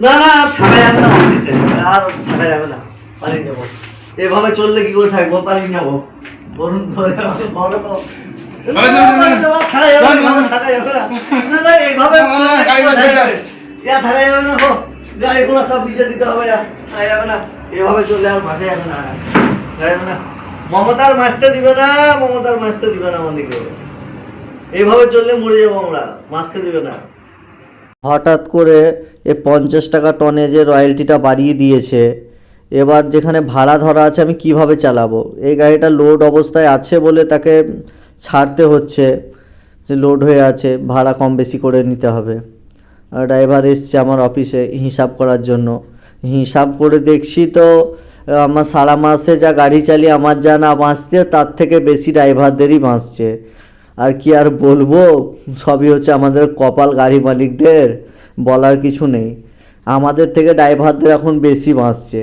না না আর থাকা যাবে না অফিসে, আর থাকা যাবে না, পালিয়ে যাবো। এভাবে চললে কি করে থাকবো, পালিয়ে যাবো। বলুন ধরে আমাকে বলো তো। থাকা যাবে না, থাকা যাবে না, না না এইভাবে থাকা যাবে না। গাড়ি ঘোড়া সব বিচে দিতে হবে, থাকা যাবে না। এভাবে চললে আর বাঁচা যাবে না, থাকা যাবে না। মমতার মাসতে দিবে না, মমতার মাসতে দিবে না আমাদেরকে। এইভাবে চললে মরে যাবো আমরা, মাসতে দিবে না। হঠাৎ করে এ 50 টাকা টনে যে রয়্যালটিটা বাড়িয়ে দিয়েছে, এবার যেখানে ভাড়া ধরা আছে আমি কিভাবে চালাবো? এই গাড়িটা লোড অবস্থায় আছে বলে তাকে ছাড়তে হচ্ছে, যে লোড হয়ে আছে, ভাড়া কম বেশি করে নিতে হবে। আর ড্রাইভার এসছে আমার অফিসে হিসাব করার জন্য। হিসাব করে দেখছি তো আমার সারা মাসে যা গাড়ি চালিয়ে আমার যা না বাঁচছে, তার থেকে বেশি ড্রাইভারদেরই বাঁচছে। আর কি আর বলবো, সবই হচ্ছে আমাদের কপাল গাড়ি মালিকদের, বলার কিছু নেই। আমাদের থেকে ড্রাইভারদের এখন বেশি বাঁচছে,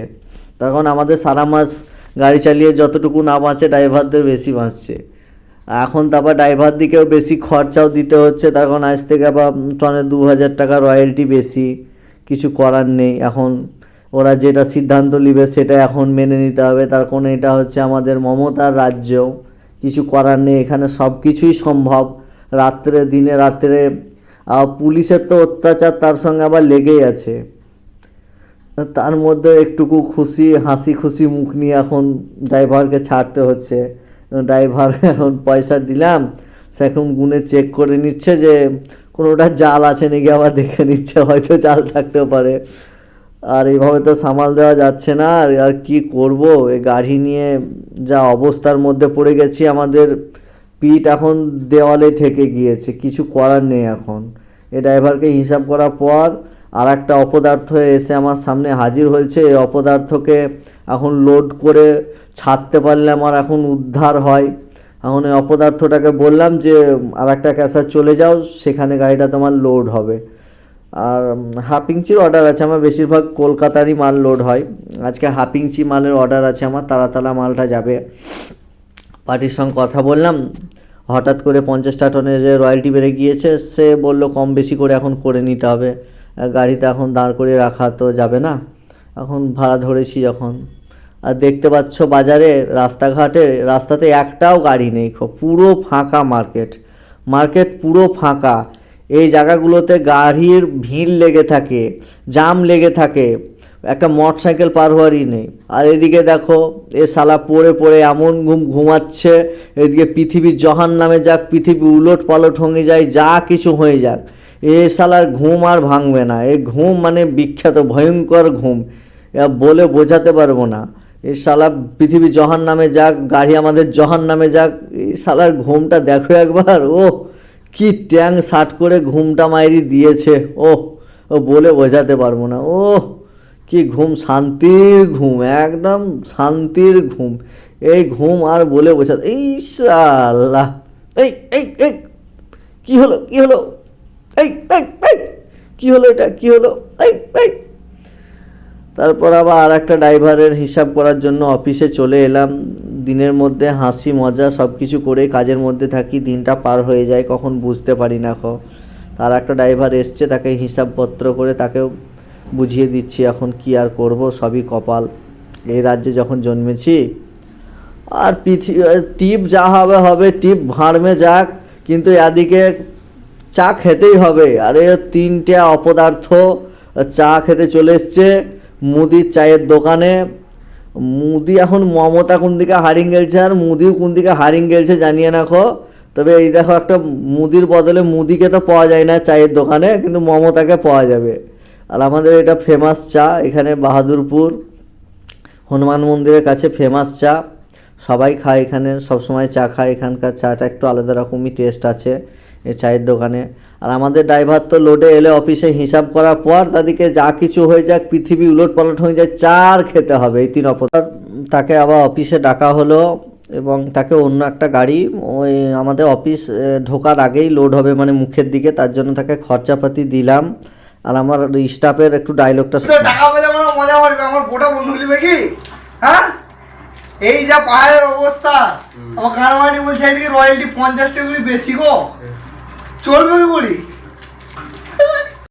তখন আমাদের সারা মাস গাড়ি চালিয়ে যতটুকু না বাঁচে, ড্রাইভারদের বেশি বাঁচছে। এখন তারপর ড্রাইভার দিকেও বেশি খরচাও দিতে হচ্ছে, তখন আজ থেকে আবার টনে 2000 টাকা রয়্যালটি বেশি। কিছু করার নেই, এখন ওরা যেটা সিদ্ধান্ত নেবে সেটা এখন মেনে নিতে হবে। তার কারণ এটা হচ্ছে আমাদের মমতার রাজ্য, কিছু করার নেই, এখানে সব কিছুই সম্ভব। রাত্রে দিনে রাত্রে পুলিশের তো অত্যাচার তার সঙ্গে আবার লেগেই আছে। তার মধ্যে একটুকু খুশি হাসি খুশি মুখ নিয়ে এখন ড্রাইভারকে ছাড়তে হচ্ছে। ড্রাইভার এখন পয়সা দিলাম, সে এখন গুনে চেক করে নিচ্ছে যে কোনোটা জাল আছে নাকি, আবার দেখে নিচ্ছে, হয়তো জাল থাকতেও পারে। আর এইভাবে তো সামাল দেওয়া যাচ্ছে না। আর কি করব, এই গাড়ি নিয়ে যা অবস্থার মধ্যে পড়ে গেছি, আমাদের পিঠ এখন দেওয়ালে ঠেকে গিয়েছে, কিছু করার নেই এখন। এই ড্রাইভারকে হিসাব করার পর আর একটা অপদার্থ এসে আমার সামনে হাজির হয়েছে। এই অপদার্থকে এখন লোড করে ছাড়তে পারলে আমার এখন উদ্ধার হয়। এখন এই অপদার্থটাকে বললাম যে আর একটা ক্যাসার চলে যাও, সেখানে গাড়িটা তোমার লোড হবে। আর হাফিংচির অর্ডার আছে আমার, বেশিরভাগ কলকাতারই মাল লোড হয়। আজকে হাফিংচি মালের অর্ডার আছে আমার, তাড়াতাড়ি মালটা যাবে। পার্টির সঙ্গে কথা বললাম, হঠাৎ করে 50 টনের যে রয়্যালটি বেড়ে গিয়েছে, সে বললো কম বেশি করে এখন করে নিতে হবে। গাড়িতে এখন দাঁড় করে রাখা তো যাবে না, এখন ভাড়া ধরেছি যখন। আর দেখতে পাচ্ছ বাজারে রাস্তাতে একটাও গাড়ি নেই, পুরো ফাঁকা মার্কেট পুরো ফাঁকা। এই জায়গাগুলোতে গাড়ির ভিড় লেগে থাকে, জাম লেগে থাকে, একটা মোটরসাইকেল পার হওয়ারই নেই। আর এদিকে দেখো এ শালা পড়ে পড়ে এমন ঘুমাচ্ছে, এদিকে পৃথিবীর জাহান্নামে যাক, পৃথিবী উলট পালট হয়ে যায়, যা কিছু হয়ে যাক, এ শালার ঘুম আর ভাঙবে না। এই ঘুম মানে বিখ্যাত ভয়ঙ্কর ঘুম, বলে বোঝাতে পারবো না। এই শালা পৃথিবী জাহান্নামে যাক, গাড়ি আমাদের জাহান্নামে যাক, এই শালার ঘুমটা দেখো একবার। ও কি ট্যাং শার্ট করে ঘুমটা মাইরি দিয়েছে, ও বলে বোঝাতে পারবো না। ও কি ঘুম, শান্তির ঘুম, একদম শান্তির ঘুম। এই ঘুম আর বলে বোঝাতে, এই শালা এই এই এই কি হলো কি হলো, এই এই এই কি হলো, এটা কি হলো, এই এই। তারপর আবার আর একটা ড্রাইভারের হিসাব করার জন্য অফিসে চলে এলাম। দিনের মধ্যে হাসি মজা সব কিছু করে কাজের মধ্যে থাকি, দিনটা পার হয়ে যায় কখন বুঝতে পারি না। তার একটা ড্রাইভার এসছে, তাকে হিসাবপত্র করে তাকেও বুঝিয়ে দিচ্ছি। এখন কি আর করব, সবই কপাল, এই রাজ্যে যখন জন্মেছি। আর টিপ যা হবে হবে, টিপ ভাঁড়মে যাক, কিন্তু এদিকে চা খেতেই হবে। আরে 3টে অপদার্থ চা খেতে চলে এসছে মুদির চায়ের দোকানে। মুদি এখন মমতা কোন দিকে হারিং গেলছে, আর মুদিও কোন দিকে হারিং গেলছে জানিয়ে না। তবে এই দেখো, একটা মুদির বদলে মুদিকে তো পাওয়া যায় না চায়ের দোকানে, কিন্তু মমতাকে পাওয়া যাবে। আর আমাদের এটা ফেমাস চা, এখানে বাহাদুরপুর হনুমান মন্দিরের কাছে ফেমাস চা, সবাই খায় এখানে, সবসময় চা খায়। এখানকার চাটা একটু আলাদা রকমই টেস্ট আছে এই চায়ের দোকানে। আর আমাদের ড্রাইভার তো লোডে এলে অফিসে হিসাব করার পর তাদেরকে যা কিছু হয়ে যাক, পৃথিবী উলট পালট হয়ে যায়, চার খেতে হবে। এই 3 অপদার্থ। তাকে আবার অফিসে ডাকা হলো এবং তাকে অন্য একটা গাড়ি ওই আমাদের অফিস ঢোকার আগেই লোড হবে, মানে মুখের দিকে, তার জন্য তাকে খরচাপাতি দিলাম। আর আমার স্টাফের একটু ডায়লগটা, টাকা পেলে আমার মজা মারবে, আমার গোটা বন্ধু নিবে কি? হ্যাঁ, এই যা পাহাড়ের অবস্থা, আমার কারমানি বলছে এদিকে রয়্যালটি 50 টাকা বেশি গো, চলবে কি বলি?